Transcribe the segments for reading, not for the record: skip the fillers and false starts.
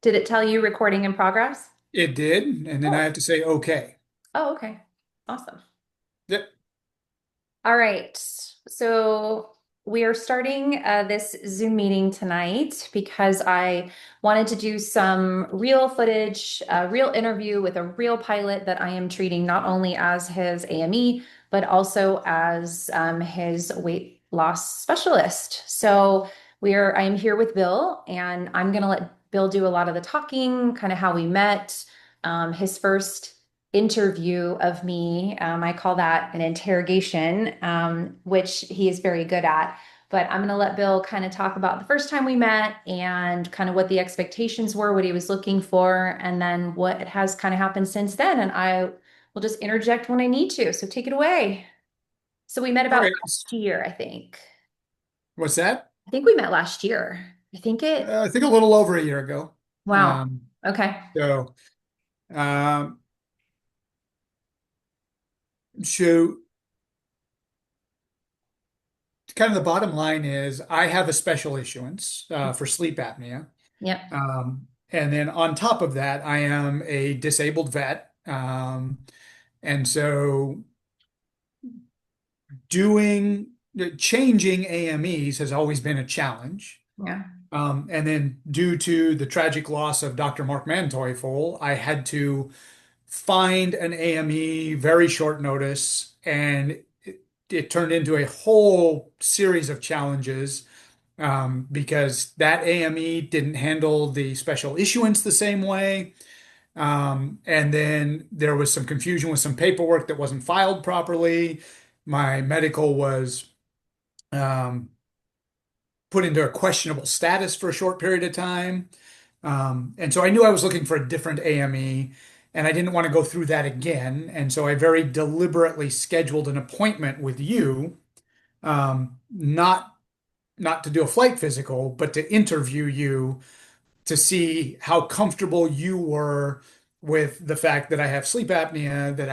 Did it tell you recording in progress? It did, and then I Oh, have to say okay. oh, okay. Awesome. Yep. All right. So we are starting this Zoom meeting tonight because I wanted to do some real footage, a real interview with a real pilot that I am treating not only as his AME, but also as his weight loss specialist. So I am here with Bill, and I'm going to let Bill do a lot of the talking, kind of how we met, his first interview of me. I call that an interrogation, which he is very good at. But I'm going to let Bill kind of talk about the first time we met and kind of what the expectations were, what he was looking for, and then what has kind of happened since then. And I will just interject when I need to. So take it away. So we met All about right. last year, I think. What's that? I think we met last year. I think it, I think a little over a year ago. wow. Um, Okay. so, um, so kind of the bottom line is I have a special issuance for sleep apnea. Yep. And then on top of that, I am a disabled vet. And so doing changing AMEs has always been a challenge. Yeah. And then due to the tragic loss of Dr. Mark Manteuffel, I had to find an AME very short notice, and it turned into a whole series of challenges because that AME didn't handle the special issuance the same way. And then there was some confusion with some paperwork that wasn't filed properly. My medical was um, put into a questionable status for a short period of time. And so I knew I was looking for a different AME, and I didn't want to go through that again. And so I very deliberately scheduled an appointment with you, not to do a flight physical, but to interview you to see how comfortable you were with the fact that I have sleep apnea, that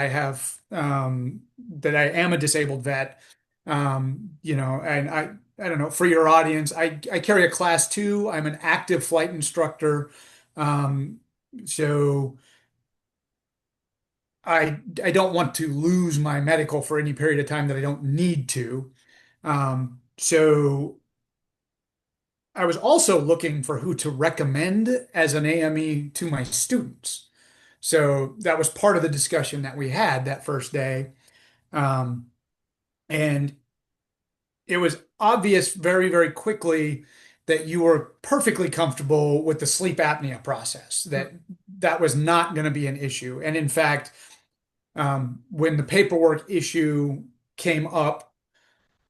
I am a disabled vet. And I don't know, for your audience, I carry a class two. I'm an active flight instructor. Um, so I don't want to lose my medical for any period of time that I don't need to. So I was also looking for who to recommend as an AME to my students. So that was part of the discussion that we had that first day. Um, and it was obvious very, very quickly that you were perfectly comfortable with the sleep apnea process, that that was not going to be an issue. And in fact, when the paperwork issue came up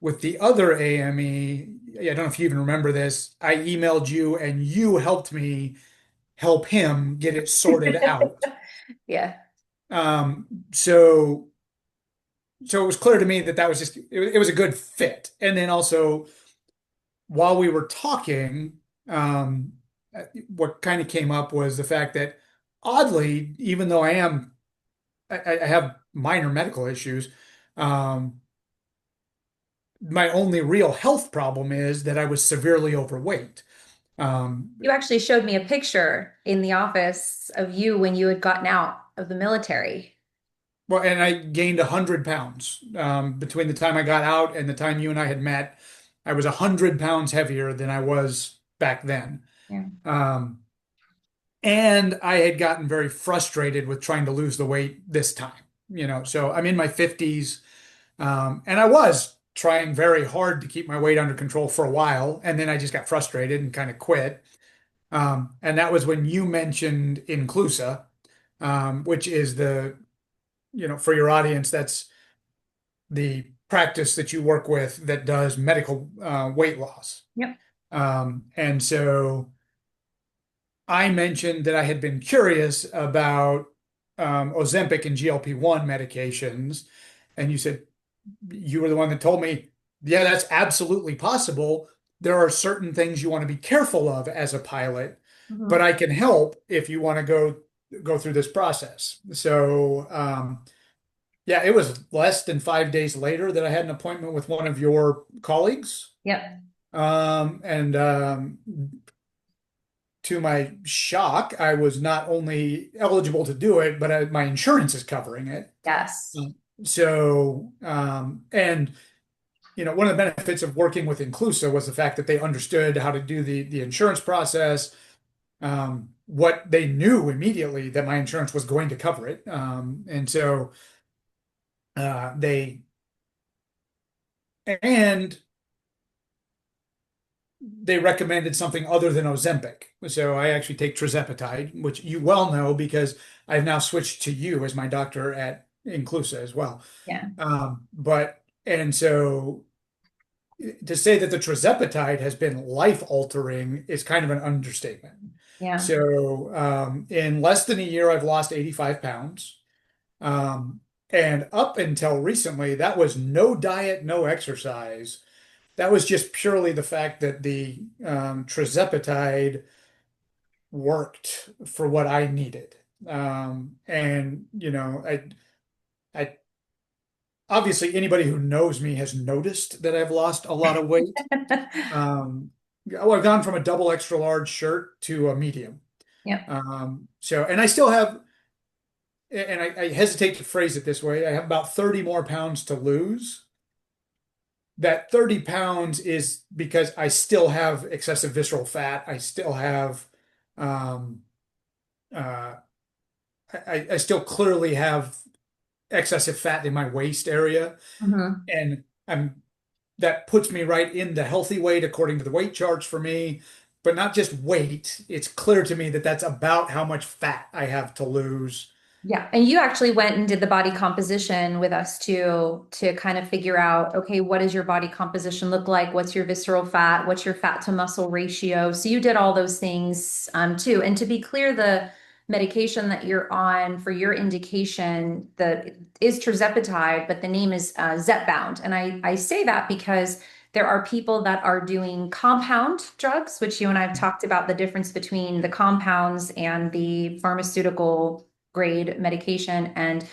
with the other AME, I don't know if you even remember this, I emailed you and you helped me help him get it sorted out. Yeah. Um, so so it was clear to me that that was just it was a good fit. And then also while we were talking, um, what kind of came up was the fact that oddly, even though I have minor medical issues, um, my only real health problem is that I was severely overweight. Um, You actually showed me a picture in the office of you when you had gotten out of the military. well, and I gained 100 pounds between the time I got out and the time you and I had met. I was 100 pounds heavier than I was back then. Yeah. Um, and I had gotten very frustrated with trying to lose the weight this time, so I'm in my 50s, and I was trying very hard to keep my weight under control for a while, and then I just got frustrated and kind of quit. And that was when you mentioned Inclusa, which is for your audience, that's the practice that you work with that does medical weight loss. Yep. And so I mentioned that I had been curious about Ozempic and GLP-1 medications, and you said you were the one that told me, yeah, that's absolutely possible. There are certain things you want to be careful of as a pilot, but Mhm. I can help if you want to go through this process. So yeah, it was less than 5 days later that I had an appointment with one of your colleagues. Yep. And to my shock, I was not only eligible to do it, but my insurance is covering it. Yes. Um, and one of the benefits of working with Inclusa was the fact that they understood how to do the insurance process. What they knew immediately that my insurance was going to cover it. And so they and they recommended something other than Ozempic. So I actually take tirzepatide, which you well know because I've now switched to you as my doctor at Inclusa as well. Yeah. But and so to say that the tirzepatide has been life altering is kind of an understatement. Yeah. So in less than a year, I've lost 85 pounds. Um, and up until recently, that was no diet, no exercise. That was just purely the fact that the tirzepatide worked for what I needed. And I obviously anybody who knows me has noticed that I've lost a lot of weight. Um, I've gone from a double extra large shirt to a medium. Yeah. And I still have, and I hesitate to phrase it this way, I have about 30 more pounds to lose. That 30 pounds is because I still have excessive visceral fat. I still have, um, uh, I still clearly have excessive fat in my waist area. Hmm. And that puts me right in the healthy weight according to the weight charts for me, but not just weight. It's clear to me that that's about how much fat I have to lose. Yeah. And you actually went and did the body composition with us too, to kind of figure out, okay, what does your body composition look like? What's your visceral fat? What's your fat to muscle ratio? So you did all those things too. And to be clear, the medication that you're on for your indication the is tirzepatide, but the name is Zepbound. And I say that because there are people that are doing compound drugs, which you and I have talked about the difference between the compounds and the pharmaceutical grade medication. And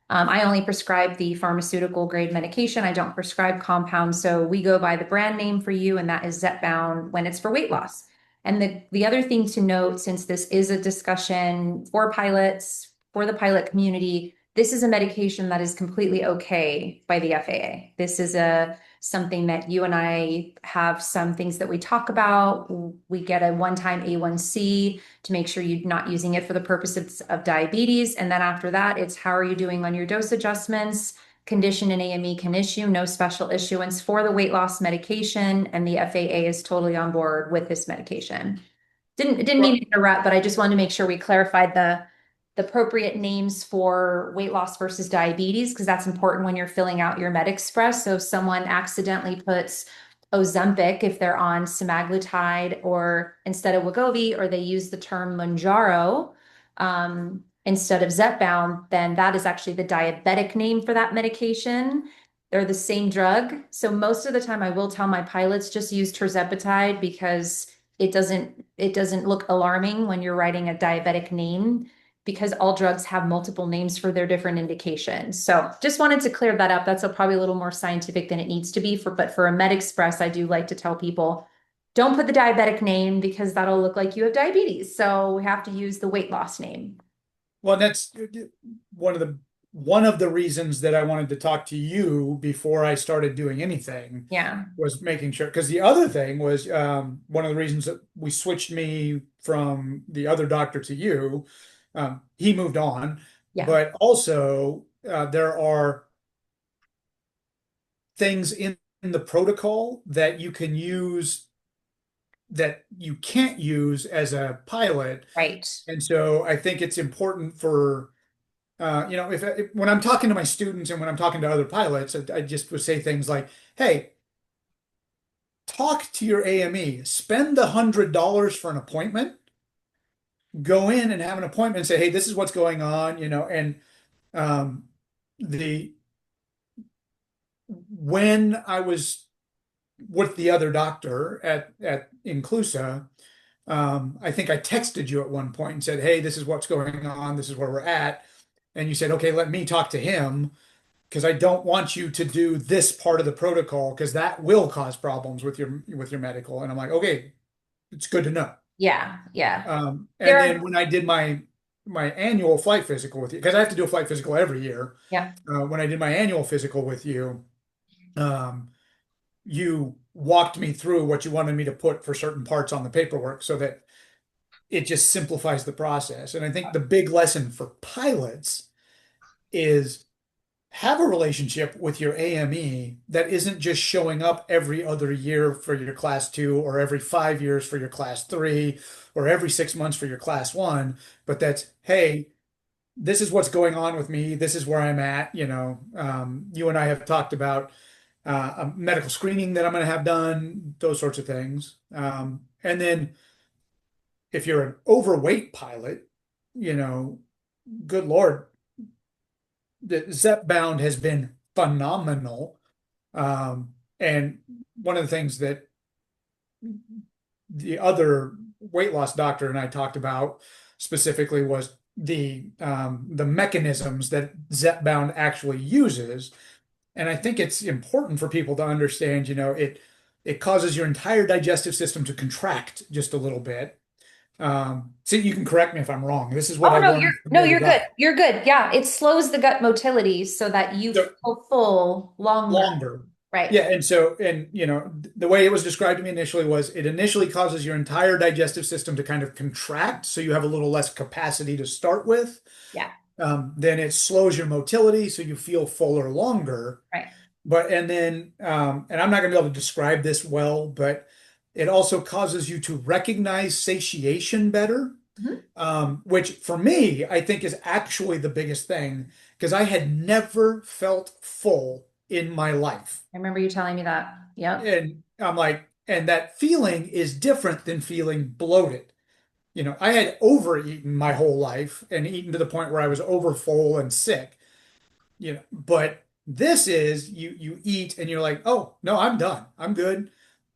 I only prescribe the pharmaceutical grade medication. I don't prescribe compounds. So we go by the brand name for you, and that is Zepbound when it's for weight loss. And the other thing to note, since this is a discussion for pilots, for the pilot community, this is a medication that is completely okay by the FAA. This is a something that you and I have some things that we talk about. We get a one-time A1C to make sure you're not using it for the purposes of diabetes. And then after that, it's how are you doing on your dose adjustments? Condition and AME can issue, no special issuance for the weight loss medication. And the FAA is totally on board with this medication. Didn't mean to interrupt, but I just wanted to make sure we clarified the appropriate names for weight loss versus diabetes, because that's important when you're filling out your Med Express. So if someone accidentally puts Ozempic, if they're on semaglutide or instead of Wegovy, or they use the term Mounjaro instead of Zepbound, then that is actually the diabetic name for that medication. They're the same drug. So most of the time I will tell my pilots just use tirzepatide because it doesn't look alarming when you're writing a diabetic name because all drugs have multiple names for their different indications. So just wanted to clear that up. That's probably a little more scientific than it needs to be but for a Med Express, I do like to tell people, don't put the diabetic name because that'll look like you have diabetes. So we have to use the weight loss name. Well, that's one of the reasons that I wanted to talk to you before I started doing anything Yeah. was making sure. Because the other thing was one of the reasons that we switched me from the other doctor to you. He moved on, Yeah. but also there are things in the protocol that you can use that you can't use as a pilot. Right. And so I think it's important for if when I'm talking to my students and when I'm talking to other pilots, I just would say things like, "Hey, talk to your AME. Spend the $100 for an appointment. Go in and have an appointment and say, hey, this is what's going on, and um, the when I was with the other doctor at Inclusa, I think I texted you at one point and said, hey, this is what's going on. This is where we're at. And you said, okay, let me talk to him because I don't want you to do this part of the protocol because that will cause problems with your medical. And I'm like, okay, it's good to know. Yeah, yeah. And There then are, when I did my annual flight physical with you, because I have to do a flight physical every year. yeah. When I did my annual physical with you, um, you walked me through what you wanted me to put for certain parts on the paperwork so that it just simplifies the process. And I think the big lesson for pilots is have a relationship with your AME that isn't just showing up every other year for your class two or every 5 years for your class three or every 6 months for your class one, but that's, hey, this is what's going on with me. This is where I'm at. You and I have talked about a medical screening that I'm going to have done, those sorts of things. And then if you're an overweight pilot, you know, good Lord, the Zepbound has been phenomenal. And one of the things that the other weight loss doctor and I talked about specifically was the mechanisms that Zepbound actually uses. And I think it's important for people to understand, it causes your entire digestive system to contract just a little bit. See, you can correct me if I'm wrong. This is what Oh I no, learned from the no, other you're good. doc. You're good. Yeah, it slows the gut motility so that you The feel full longer. longer. Right. Yeah, the way it was described to me initially was it initially causes your entire digestive system to kind of contract, so you have a little less capacity to start with. Yeah. Then it slows your motility, so you feel fuller longer. Right. And I'm not going to be able to describe this well, but it also causes you to recognize satiation better, Mhm. which for me, I think is actually the biggest thing because I had never felt full in my life. I remember you telling me that. Yep. And I'm like, and that feeling is different than feeling bloated. I had overeaten my whole life and eaten to the point where I was overfull and sick, but this is you eat and you're like, oh, no, I'm done. I'm good.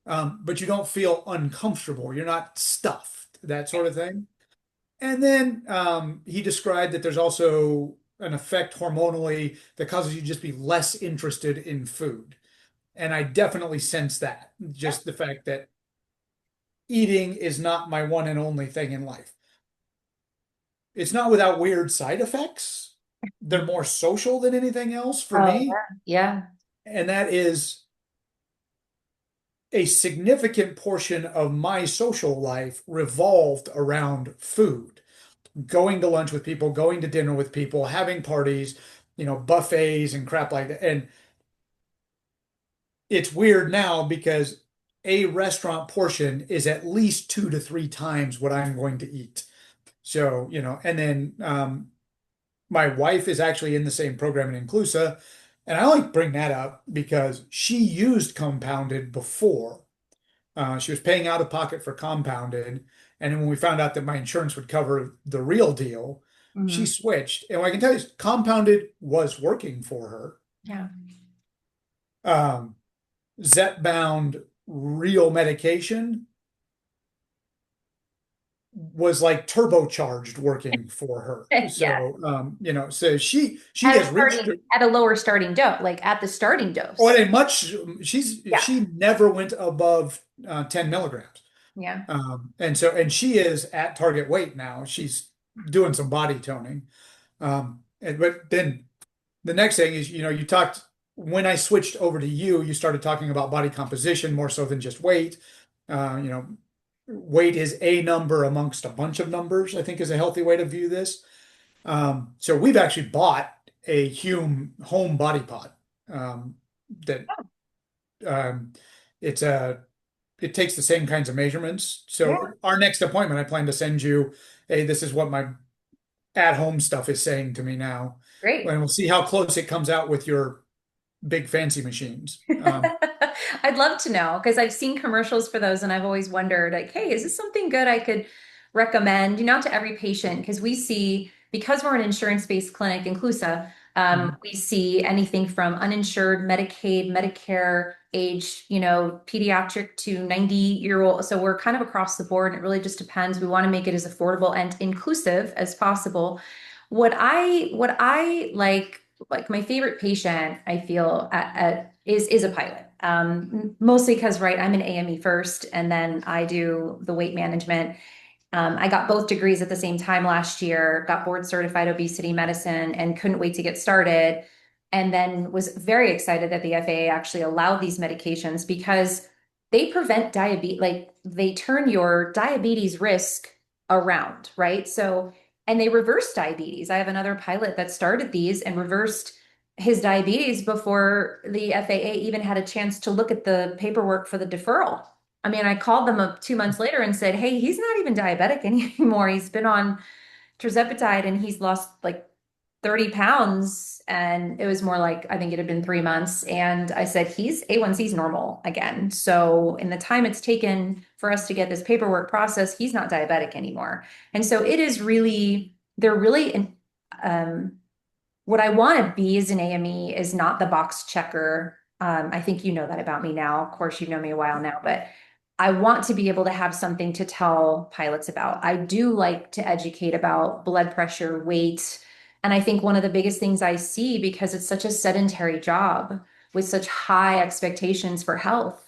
But you don't feel uncomfortable. You're not stuffed, that sort of thing. And then he described that there's also an effect hormonally that causes you to just be less interested in food. And I definitely sense that. Yeah. Just the fact that eating is not my one and only thing in life. It's not without weird side effects. They're more social than anything else for Oh, me. yeah. Yeah. And that is a significant portion of my social life revolved around food, going to lunch with people, going to dinner with people, having parties, buffets and crap like that. And it's weird now because a restaurant portion is at least 2 to 3 times what I'm going to eat. So, and then my wife is actually in the same program in Inclusa. And I only bring that up because she used compounded before. She was paying out of pocket for compounded. And then when we found out that my insurance would cover the real deal, she Mhm. switched. And what I can tell you is compounded was working for her. Yeah. Um, Zepbound real medication was like turbocharged working for her. Yeah. So, so she has reached At a lower starting dose, like at the starting or dose. at a much Yeah. she never went above 10 milligrams. Yeah. And she is at target weight now. She's doing some body toning. But then the next thing is, you talked when I switched over to you, you started talking about body composition more so than just weight. Uh, you know, Weight is a number amongst a bunch of numbers, I think is a healthy way to view this. So we've actually bought a Hume home body pod that um, it's a it takes the same kinds of measurements. Yeah. So our next appointment, I plan to send you, hey, this is what my at-home stuff is saying to me now. Great. And we'll see how close it comes out with your big fancy machines. I'd love to know because I've seen commercials for those and I've always wondered, like, hey, is this something good I could recommend? Not to every patient, because we see, because we're an insurance-based clinic, Inclusa, we see anything from uninsured, Medicaid, Medicare, age, pediatric to 90-year-old. So we're kind of across the board. And it really just depends. We want to make it as affordable and inclusive as possible. What I like my favorite patient, I feel is a pilot. Mostly because, right, I'm an AME first, and then I do the weight management. I got both degrees at the same time last year, got board certified obesity medicine, and couldn't wait to get started. And then was very excited that the FAA actually allowed these medications because they prevent diabetes, like they turn your diabetes risk around, right? So, and they reverse diabetes. I have another pilot that started these and reversed his diabetes before the FAA even had a chance to look at the paperwork for the deferral. I mean, I called them up 2 months later and said, "Hey, he's not even diabetic anymore. He's been on tirzepatide and he's lost like 30 pounds." And it was more like, I think it had been 3 months. And I said, he's A1C's normal again. So in the time it's taken for us to get this paperwork process, he's not diabetic anymore. And so it is really, they're really um, what I want to be as an AME is not the box checker. I think you know that about me now. Of course, you've known me a while now, but I want to be able to have something to tell pilots about. I do like to educate about blood pressure, weight. And I think one of the biggest things I see, because it's such a sedentary job with such high expectations for health,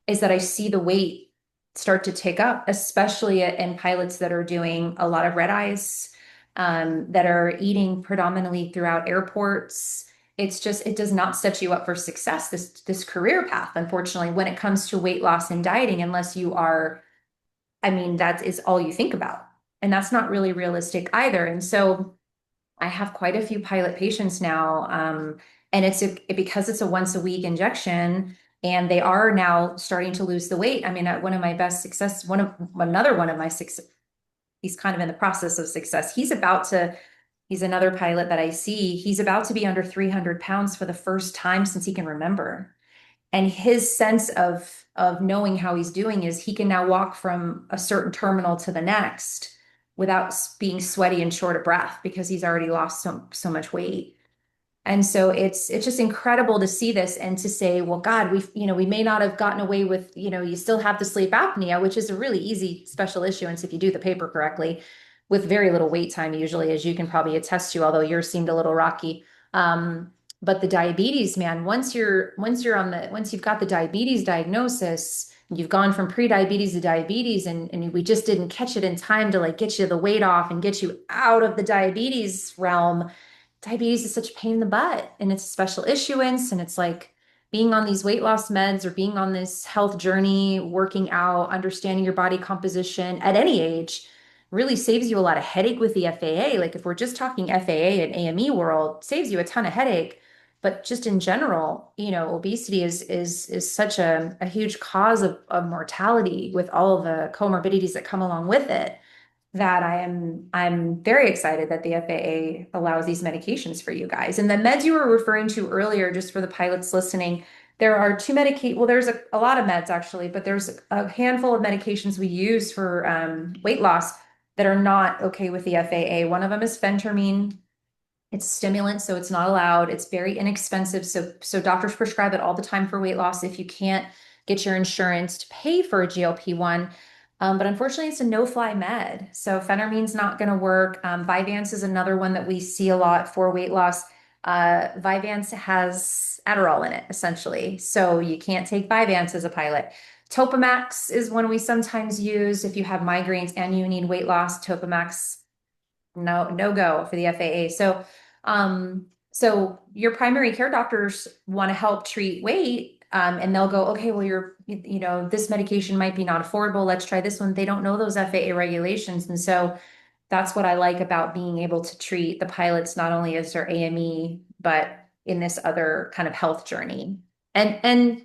is that I see the weight start to tick up, especially in pilots that are doing a lot of red eyes, that are eating predominantly throughout airports. It's just, it does not set you up for success, this career path, unfortunately, when it comes to weight loss and dieting, unless you are, I mean, that is all you think about. And that's not really realistic either. And so I have quite a few pilot patients now. And because it's a once a week injection, and they are now starting to lose the weight. I mean, one of my best success, another one of my success, he's kind of in the process of success. He's another pilot that I see. He's about to be under 300 pounds for the first time since he can remember. And his sense of knowing how he's doing is he can now walk from a certain terminal to the next without being sweaty and short of breath because he's already lost so much weight. And so it's just incredible to see this and to say, well, God, we may not have gotten away with, you still have the sleep apnea, which is a really easy special issuance if you do the paper correctly, with very little wait time usually, as you can probably attest to, although yours seemed a little rocky. But the diabetes, man, once you've got the diabetes diagnosis, you've gone from pre-diabetes to diabetes, and we just didn't catch it in time to like get you the weight off and get you out of the diabetes realm. Diabetes is such a pain in the butt, and it's a special issuance, and it's like being on these weight loss meds or being on this health journey, working out, understanding your body composition at any age really saves you a lot of headache with the FAA. Like if we're just talking FAA and AME world, saves you a ton of headache. But just in general, obesity is such a huge cause of mortality with all of the comorbidities that come along with it, that I'm very excited that the FAA allows these medications for you guys. And the meds you were referring to earlier, just for the pilots listening, there are well, there's a lot of meds actually, but there's a handful of medications we use for weight loss that are not okay with the FAA. One of them is phentermine. It's stimulant, so it's not allowed. It's very inexpensive. So doctors prescribe it all the time for weight loss if you can't get your insurance to pay for a GLP-1. But unfortunately, it's a no-fly med. So phentermine's not going to work. Vyvanse is another one that we see a lot for weight loss. Vyvanse has Adderall in it, essentially. So you can't take Vyvanse as a pilot. Topamax is one we sometimes use if you have migraines and you need weight loss. Topamax, no go for the FAA. So your primary care doctors want to help treat weight, and they'll go, okay, well, this medication might be not affordable. Let's try this one. They don't know those FAA regulations. And so that's what I like about being able to treat the pilots, not only as their AME, but in this other kind of health journey. And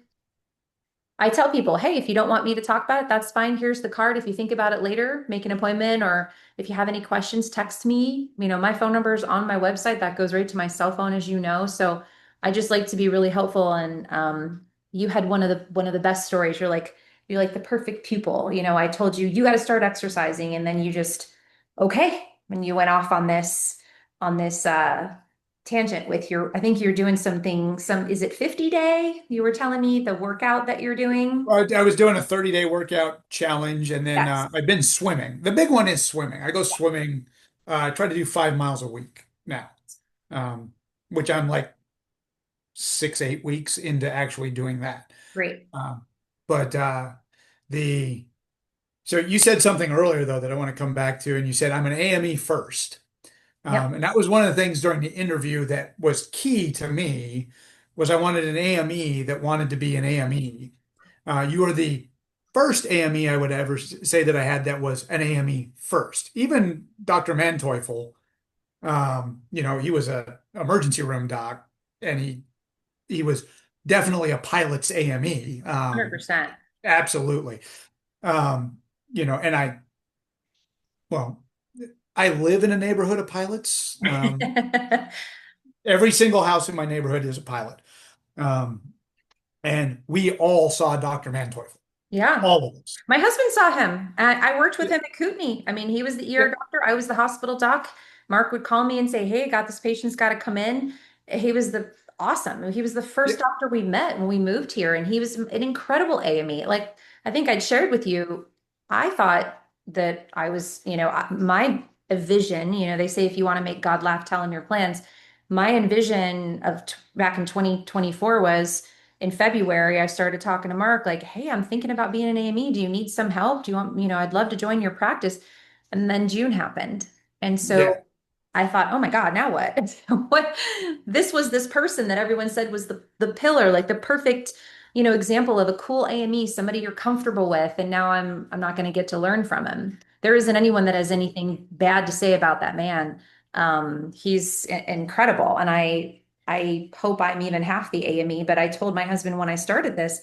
I tell people, hey, if you don't want me to talk about it, that's fine. Here's the card. If you think about it later, make an appointment, or if you have any questions, text me. My phone number is on my website. That goes right to my cell phone, as you know. So I just like to be really helpful. And you had one of the best stories. You're like the perfect pupil. I told you got to start exercising, and then you just okay, and you went off on this tangent with I think you're doing is it 50 day? You were telling me the workout that you're doing. I was doing a 30-day workout challenge, and then Yes. I've been swimming. The big one is swimming. I go swimming. I try to do 5 miles a week now, um, which I'm like 6, 8 weeks into actually doing that. Great. Um, but the so you said something earlier though that I want to come back to, and you said I'm an AME first. Yep. And that was one of the things during the interview that was key to me was I wanted an AME that wanted to be an AME. You are the first AME I would ever say that I had that was an AME first. Even Dr. Manteuffel, he was a emergency room doc, and he was definitely a pilot's AME. 100%. Absolutely. Um, and well, I live in a neighborhood of pilots. Every single house in my neighborhood is a pilot. Um, and we all saw Dr. Manteuffel, Yeah. all of us. My husband saw him. I worked with Yeah. him at Kootenai. I mean, he was the ER Yep. doctor. I was the hospital doc. Mark would call me and say, "Hey, got this patient's got to come in." He was the awesome. He was the first Yep. doctor we met when we moved here, and he was an incredible AME. Like I think I'd shared with you, I thought that I was, my vision. They say if you want to make God laugh, tell him your plans. My envision of back in 2024 was in February, I started talking to Mark, like, hey, I'm thinking about being an AME. Do you need some help? Do you want, I'd love to join your practice. And then June happened. And so Yeah. I thought, oh my God, now what? What this was this person that everyone said was the pillar, like the perfect, example of a cool AME, somebody you're comfortable with. And now I'm not going to get to learn from him. There isn't anyone that has anything bad to say about that man. He's incredible. And I hope I'm even half the AME, but I told my husband when I started this,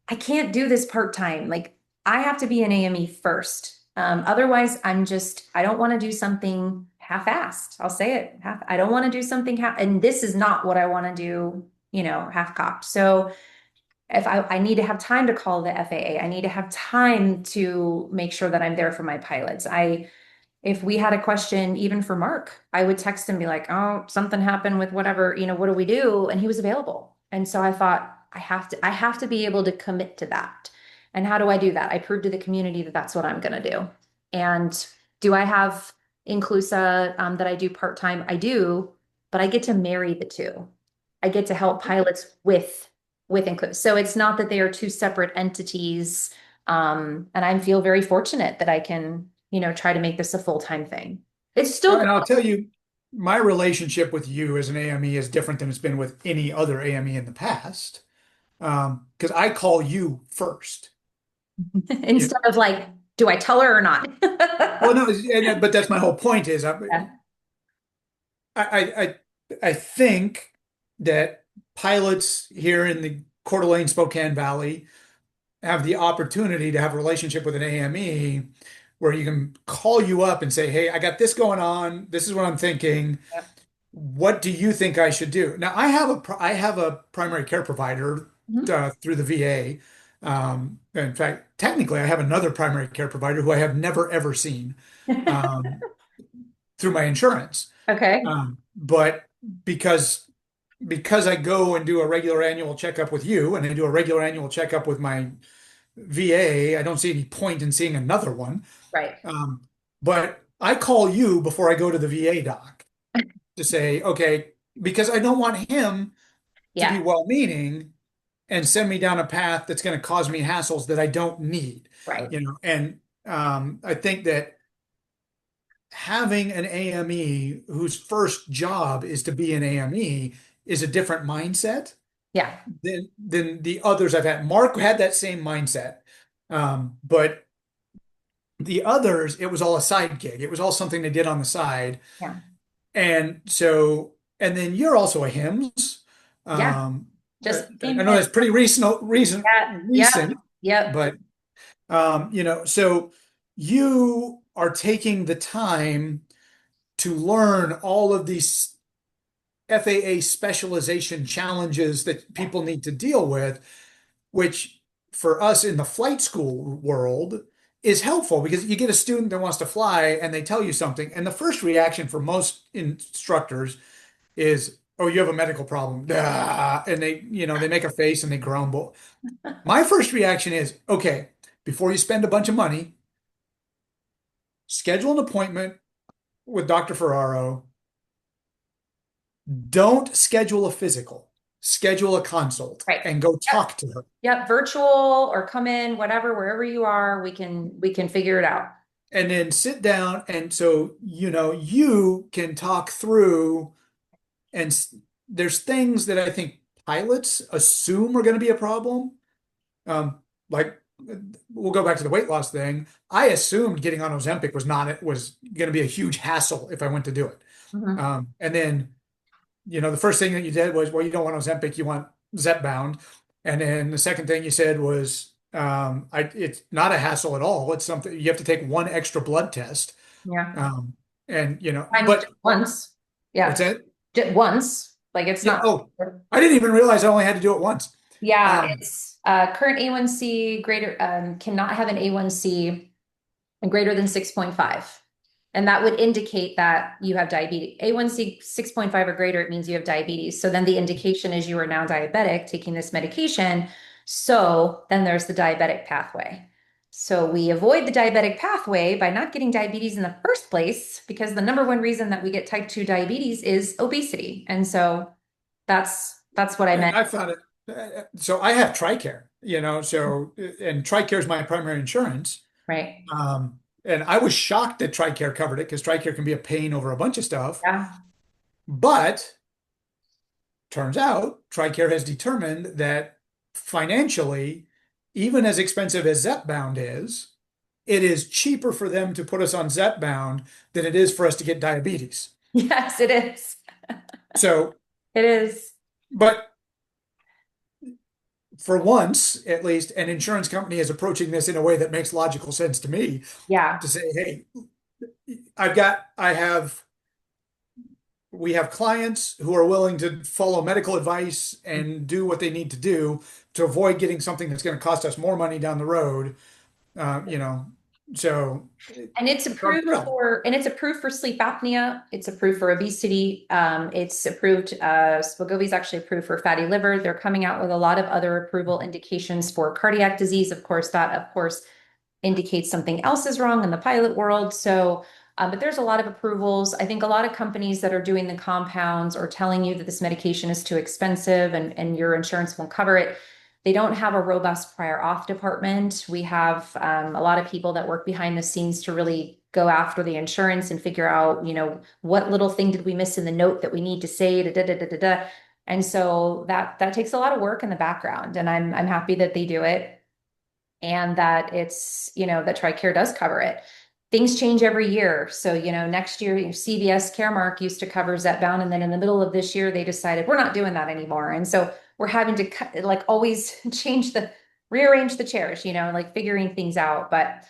I can't do this part-time. Like I have to be an AME first. Otherwise, I don't want to do something half-assed. I'll say it. I don't want to do something and this is not what I want to do, half-cocked. So if I need to have time to call the FAA, I need to have time to make sure that I'm there for my pilots. If we had a question, even for Mark, I would text him, be like, oh, something happened with whatever, what do we do? And he was available. And so I thought, I have to be able to commit to that. And how do I do that? I prove to the community that that's what I'm going to do. And do I have Inclusa that I do part-time? I do, but I get to marry the two. I get to help pilots with Inclusa. So it's not that they are two separate entities. And I feel very fortunate that I can try to make this a full-time thing. It's still And I'll tell you, my relationship with you as an AME is different than it's been with any other AME in the past. Because I call you first. You, instead of like, do I tell her or not? well, no, but that's my whole point is Yeah. I think that pilots here in the Coeur d'Alene, Spokane Valley have the opportunity to have a relationship with an AME where you can call you up and say, hey, I got this going on. This is what I'm thinking. Yep. What do you think I should do? Now, I have a primary care provider Mhm. through the VA. In fact, technically, I have another primary care provider who I have never ever seen through my insurance. Okay. But because because I go and do a regular annual checkup with you, and I do a regular annual checkup with my VA, I don't see any point in seeing another one. Right. Um, but I call you before I go to the VA doc to say, okay, because I don't want him to be Yeah. well-meaning and send me down a path that's going to cause me hassles that I don't need, Right. And I think that having an AME whose first job is to be an AME is a different mindset Yeah. than the others I've had. Mark had that same mindset, but the others, it was all a side gig. It was all something they did on the side. Yeah. And then you're also a HIMSS. Yeah. Um, Just I came know in. that's pretty Yeah. Yep. recent, Yep. but so you are taking the time to learn all of these FAA specialization challenges that Yeah. people need to deal with, which for us in the flight school world is helpful because you get a student that wants to fly and they tell you something, and the first reaction for most instructors is, "Oh, you have a medical problem," and they make a face and they grumble. My first reaction is, "Okay, before you spend a bunch of money, schedule an appointment with Dr. Ferraro. Don't schedule a physical. schedule a consult Right. and go Yep. talk to her. Yep. Virtual or come in, whatever, wherever you are, we can figure it out. And then sit down. And so, you can talk through and there's things that I think pilots assume are going to be a problem. Like we'll go back to the weight loss thing. I assumed getting on Ozempic was going to be a huge hassle if I went to do it. Mhm. And then, the first thing that you did was, well, you don't want Ozempic, you want Zepbound. And then the second thing you said was, it's not a hassle at all. It's something you have to take one extra blood test. Yeah. Um, and Times just but once. what's Yeah. that? Just once. Like it's Yeah. not. Oh, I didn't even realize I only had to do it once. Yeah, Um, it's current A1C greater cannot have an A1C greater than 6.5. And that would indicate that you have diabetes. A1C 6.5 or greater, it means you have diabetes. So then the indication is you are now diabetic taking this medication. So then there's the diabetic pathway. So we avoid the diabetic pathway by not getting diabetes in the first place because the number one reason that we get type 2 diabetes is obesity. And so that's what I and meant, I found it. So I have TRICARE, and TRICARE is my primary insurance. right? And I was shocked that TRICARE covered it because TRICARE can be a pain over a bunch of stuff. Yeah. But turns out TRICARE has determined that financially, even as expensive as Zepbound is, it is cheaper for them to put us on Zepbound than it is for us to get diabetes. Yes, it is. So, It is. but for once, at least, an insurance company is approaching this in a way that makes logical sense to me Yeah. to say, hey, I have we have clients who are willing to follow medical advice and do what they need to do to avoid getting something that's going to cost us more money down the road. Uh, you know, so And it's so I'm approved thrilled. for, and it's approved for sleep apnea. It's approved for obesity. It's approved, Wegovy is actually approved for fatty liver. They're coming out with a lot of other approval indications for cardiac disease. Of course, that of course indicates something else is wrong in the pilot world. So, but there's a lot of approvals. I think a lot of companies that are doing the compounds or telling you that this medication is too expensive and your insurance won't cover it. They don't have a robust prior auth department. We have a lot of people that work behind the scenes to really go after the insurance and figure out, what little thing did we miss in the note that we need to say, da, da, da, da, da, da. And so that takes a lot of work in the background, and I'm happy that they do it and that it's, that TRICARE does cover it. Things change every year. So, next year, CVS Caremark used to cover Zepbound, and then in the middle of this year, they decided we're not doing that anymore. And so we're having to like always rearrange the chairs, like figuring things out. But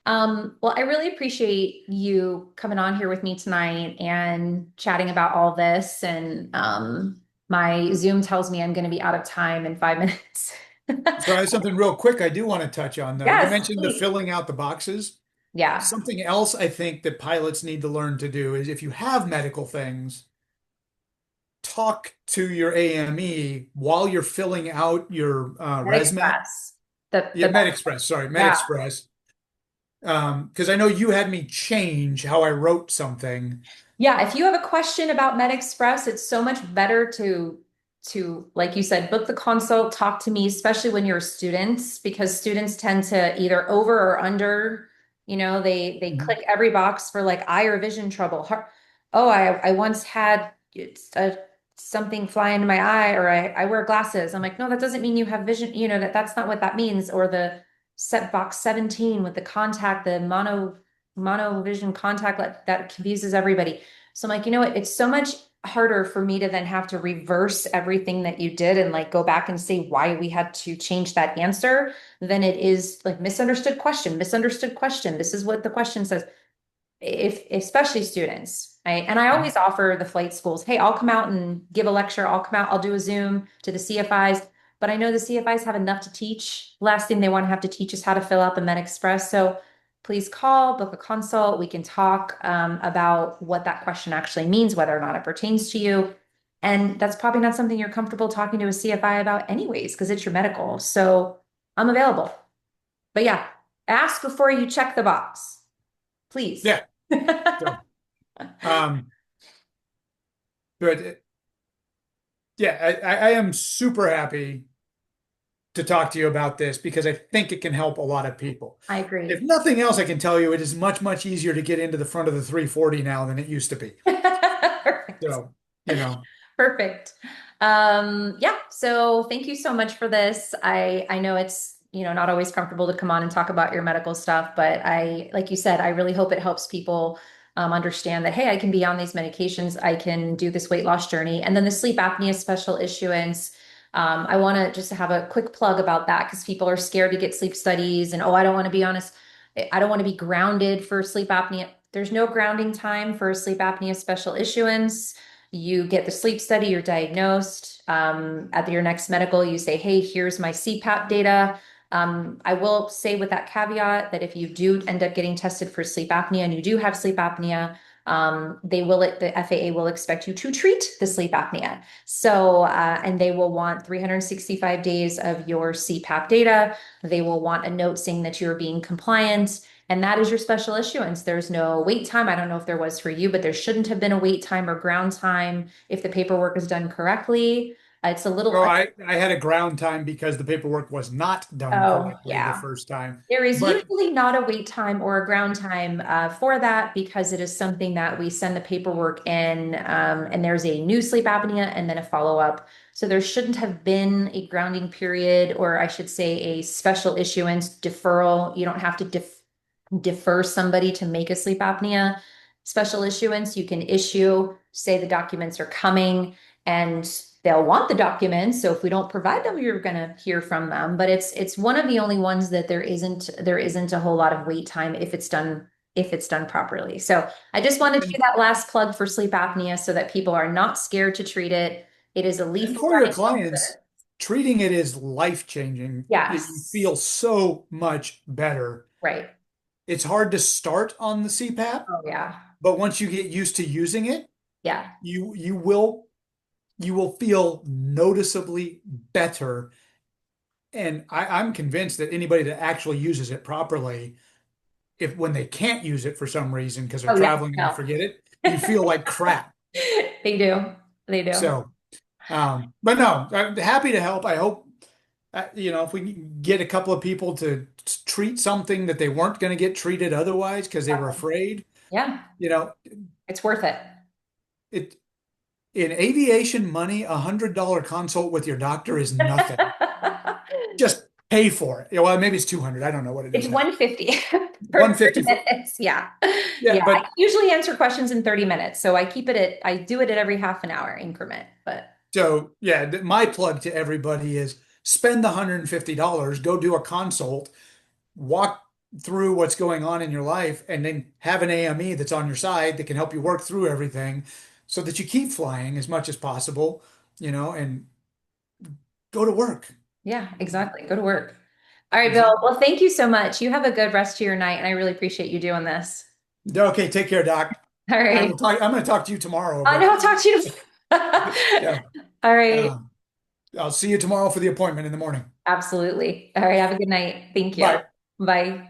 well, I really appreciate you coming on here with me tonight and chatting about all this. And my Zoom tells me I'm going to be out of time in 5 minutes. So I have something real quick I do want to touch on though. You Yes, mentioned the please. filling out the boxes. Yeah. Something else I think that pilots need to learn to do is if you have medical things, talk to your AME while you're filling out your resume. MedExpress. The Yeah, the MedExpress, sorry, yeah. MedExpress. Because I know you had me change how I wrote something. Yeah, if you have a question about MedExpress, it's so much better to like you said, book the consult, talk to me, especially when you're students, because students tend to either over or under, they Mhm. click every box for like eye or vision trouble. Oh, I once had something fly into my eye, or I wear glasses. I'm like, no, that doesn't mean you have vision, that's not what that means. Or the set box 17 with the contact, the monovision contact that confuses everybody. So I'm like, you know what? It's so much harder for me to then have to reverse everything that you did and like go back and say why we had to change that answer than it is like misunderstood question, misunderstood question. This is what the question says. If especially students, right? And I always offer the flight schools, hey, I'll come out and give a lecture. I'll come out, I'll do a Zoom to the CFIs. But I know the CFIs have enough to teach. Last thing they want to have to teach is how to fill out the MedExpress. So please call, book a consult. We can talk about what that question actually means, whether or not it pertains to you. And that's probably not something you're comfortable talking to a CFI about anyways, because it's your medical. So I'm available. But yeah, ask before you check the box, please. Yeah. So, um, but yeah, I am super happy to talk to you about this because I think it can help a lot of people. I If agree. nothing else, I can tell you it is much, much easier to get into the front of the 340 now than it used to be. Perfect. So, you know, Perfect. Yeah, so thank you so much for this. I know it's, not always comfortable to come on and talk about your medical stuff, but like you said, I really hope it helps people understand that, hey, I can be on these medications, I can do this weight loss journey. And then the sleep apnea special issuance. I want to just have a quick plug about that because people are scared to get sleep studies and, oh, I don't want to be honest. I don't want to be grounded for sleep apnea. There's no grounding time for sleep apnea special issuance. You get the sleep study, you're diagnosed. At your next medical, you say, hey, here's my CPAP data. I will say with that caveat that if you do end up getting tested for sleep apnea and you do have sleep apnea, the FAA will expect you to treat the sleep apnea. So, and they will want 365 days of your CPAP data. They will want a note saying that you're being compliant. And that is your special issuance. There's no wait time. I don't know if there was for you, but there shouldn't have been a wait time or ground time if the paperwork is done correctly. It's a little, oh, I had a ground time because the paperwork was not done oh, correctly the yeah. first time. There is But usually not a wait time or a ground time for that because it is something that we send the paperwork in, and there's a new sleep apnea and then a follow-up. So there shouldn't have been a grounding period, or I should say a special issuance deferral. You don't have to defer somebody to make a sleep apnea special issuance. You can issue, say the documents are coming, and they'll want the documents. So if we don't provide them, you're going to hear from them. But it's one of the only ones that there isn't a whole lot of wait time if it's done properly. So I just wanted to do and, that last plug for sleep apnea so that people are not scared to treat it. It is a and lethal for your diagnosis. clients, treating it is life-changing. You Yes. feel so much better. Right. It's hard to start on the CPAP, Oh yeah. but once you get used to using it, Yeah. you will feel noticeably better. And I'm convinced that anybody that actually uses it properly, if when they can't use it for some reason because they're Oh yeah. traveling and they No. forget it, you feel like crap. They do. They do. So, but no, I'm happy to help. I hope, if we can get a couple of people to treat something that they weren't going to get treated otherwise because they were afraid, Yeah, you know, it's worth it. it in aviation money, $100 consult with your doctor is nothing. Just pay for it. Yeah, well, maybe it's 200. I don't know what it It's is now. 150 for 150 30 for, minutes. Yeah. yeah, Yeah. I but usually answer questions in 30 minutes. So I do it at every half an hour increment, but so yeah, my plug to everybody is spend the $150, go do a consult, walk through what's going on in your life, and then have an AME that's on your side that can help you work through everything so that you keep flying as much as possible, and go to work. yeah, exactly. Go to work. All right, Bill. Exactly. Well, thank you so much. You have a good rest of your night, and I really appreciate you doing this. Okay, take care, Doc. All I right. will talk. I'm going to talk to you tomorrow, I know but I'll talk to you. yeah, All right. uh, I'll see you tomorrow for the appointment in the morning. Absolutely. All right. Have a good night. Thank you. Bye. Bye.